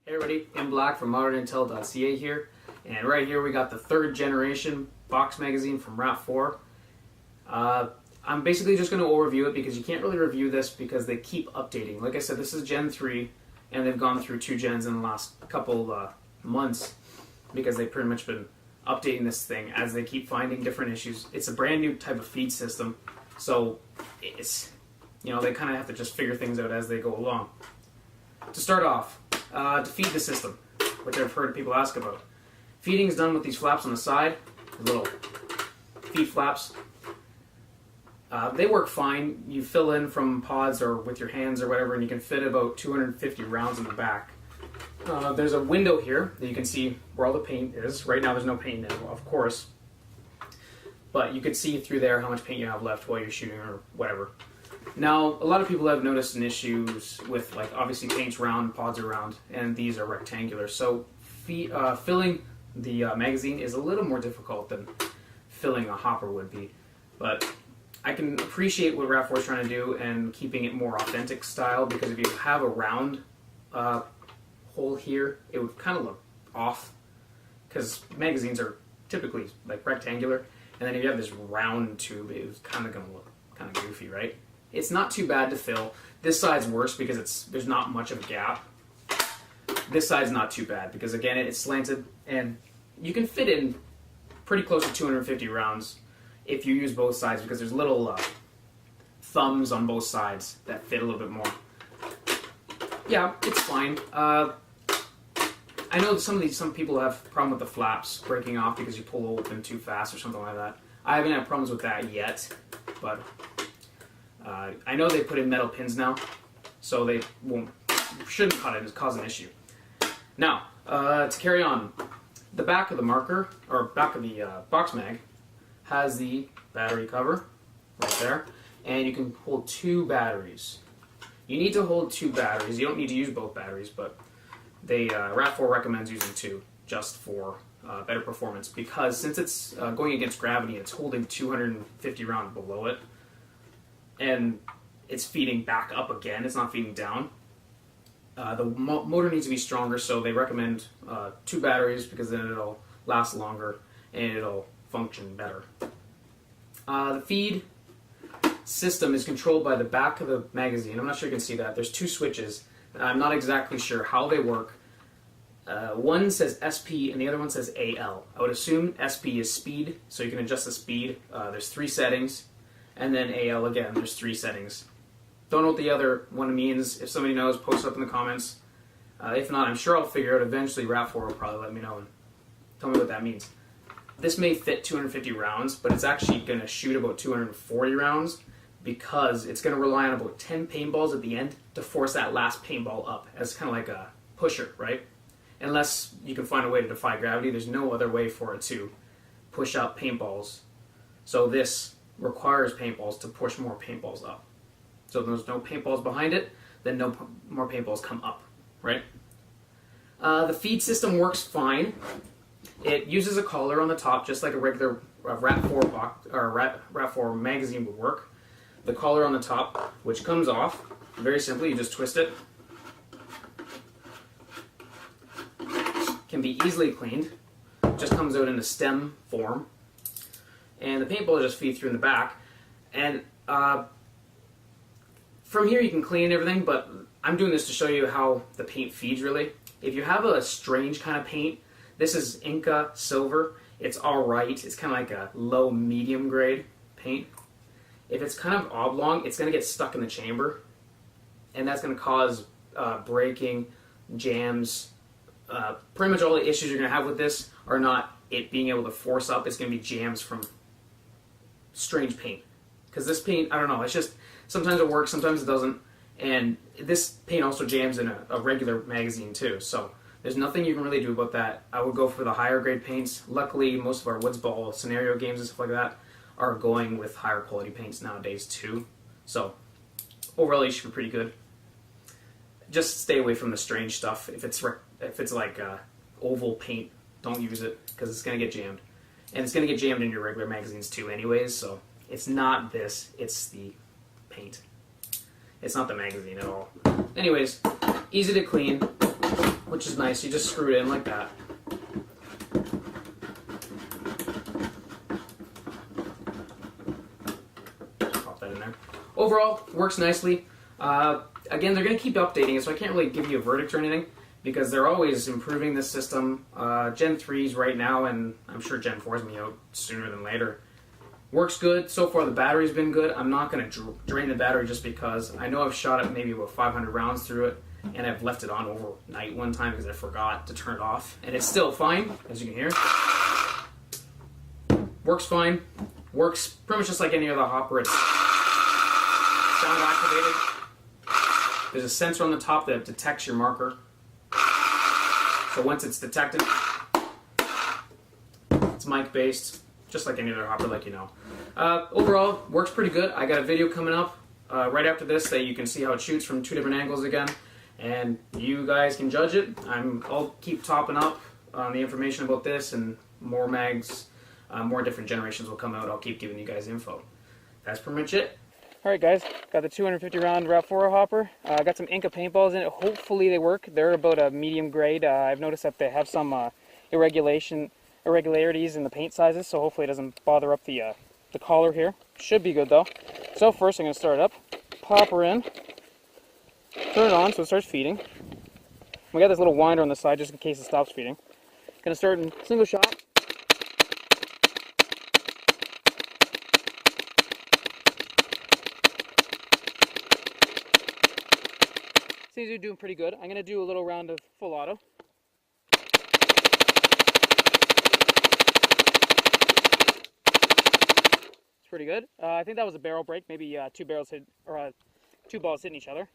Hey everybody, in Black from motorintel.ca here, and right here we got the 3rd generation box magazine from Ra4. I'm basically just going to overview it because you can't really review this because they keep updating. Like I said, this is Gen 3, and they've gone through 2 gens in the last couple months because they've pretty much been updating this thing as they keep finding different issues. It's a brand new type of feed system, so it's, they kind of have to just figure things out as they go along. To start off, to feed the system, which I've heard people ask about. Feeding is done with these flaps on the side, little feed flaps. They work fine. You fill in from pods or with your hands or whatever, and you can fit about 250 rounds in the back. There's a window here that you can see where all the paint is. Right now there's no paint in it, of course, but you can see through there how much paint you have left while you're shooting or whatever. Now, a lot of people have noticed an issues with, like, obviously paint's round, pods are round, and these are rectangular. So filling the magazine is a little more difficult than filling a hopper would be. But I can appreciate what Ra4 is trying to do and keeping it more authentic style, because if you have a round hole here, it would kind of look off, because magazines are typically like rectangular, and then if you have this round tube, it's kind of going to look kind of goofy, right? It's not too bad to fill. This side's worse because there's not much of a gap. This side's not too bad because, again, it's slanted, and you can fit in pretty close to 250 rounds if you use both sides, because there's little thumbs on both sides that fit a little bit more. Yeah, it's fine. I know some people have a problem with the flaps breaking off because you pull open too fast or something like that. I haven't had problems with that yet, but I know they put in metal pins now, so they shouldn't cause an issue. Now, to carry on, the back of the marker, or back of the box mag, has the battery cover right there, and you can hold 2 batteries. You need to hold 2 batteries. You don't need to use both batteries, but Ra4 recommends using 2 just for better performance, because since it's going against gravity, it's holding 250 rounds below it, and it's feeding back up again. It's not feeding down. The motor needs to be stronger, so they recommend 2 batteries, because then it'll last longer and it'll function better. The feed system is controlled by the back of the magazine. I'm not sure you can see that. There's 2 switches. I'm not exactly sure how they work. One says SP and the other one says AL. I would assume SP is speed, so you can adjust the speed. There's 3 settings. And then AL, again, there's 3 settings. Don't know what the other one means. If somebody knows, post it up in the comments. If not, I'm sure I'll figure out eventually. Ra4 will probably let me know and tell me what that means. This may fit 250 rounds, but it's actually going to shoot about 240 rounds, because it's going to rely on about 10 paintballs at the end to force that last paintball up as kind of like a pusher, right? Unless you can find a way to defy gravity, there's no other way for it to push up paintballs. So this requires paintballs to push more paintballs up. So if there's no paintballs behind it, then no more paintballs come up, right? The feed system works fine. It uses a collar on the top, just like a regular Ra4 box or Ra4 magazine would work. The collar on the top, which comes off very simply, you just twist it. Can be easily cleaned. Just comes out in a stem form. And the paintball just feeds through in the back. And from here you can clean everything, but I'm doing this to show you how the paint feeds, really. If you have a strange kind of paint, this is Inca Silver. It's alright. It's kind of like a low medium grade paint. If it's kind of oblong, it's going to get stuck in the chamber, and that's going to cause breaking, jams. Pretty much all the issues you're going to have with this are not it being able to force up. It's going to be jams from strange paint. Because this paint, I don't know, it's just, sometimes it works, sometimes it doesn't. And this paint also jams in a regular magazine too. So there's nothing you can really do about that. I would go for the higher grade paints. Luckily, most of our Woods Ball scenario games and stuff like that are going with higher quality paints nowadays too. So overall, you should be pretty good. Just stay away from the strange stuff. If it's like oval paint, don't use it, because it's going to get jammed. And it's going to get jammed in your regular magazines too anyways, so it's not this, it's the paint. It's not the magazine at all. Anyways, easy to clean. which is nice. You just screw it in like that. Pop that in there. Overall, works nicely. Again, they're going to keep updating it, so I can't really give you a verdict or anything, because they're always improving this system. Gen 3's right now, and I'm sure Gen 4's going to be out sooner than later. Works good. So far, the battery's been good. I'm not going to drain the battery just because I know I've shot it maybe about 500 rounds through it, and I've left it on overnight one time because I forgot to turn it off. And it's still fine, as you can hear. Works fine. Works pretty much just like any other hopper. It's sound activated. There's a sensor on the top that detects your marker. So once it's detected, it's mic based, just like any other hopper, like you know. Overall, works pretty good. I got a video coming up right after this that you can see how it shoots from 2 different angles again, and you guys can judge it. I'll keep topping up on the information about this, and more mags, more different generations will come out. I'll keep giving you guys info. That's pretty much it. Alright guys, got the 250 round Ra4 hopper. Got some Inca paintballs in it. Hopefully they work. They're about a medium grade. I've noticed that they have some irregularities in the paint sizes, so hopefully it doesn't bother up the collar here. Should be good though. So first I'm going to start it up, pop her in, turn it on so it starts feeding. We got this little winder on the side just in case it stops feeding. Going to start in single shot. Seems to be doing pretty good. I'm going to do a little round of full auto. It's pretty good. I think that was a barrel break. Maybe two barrels hit, or two balls hitting each other.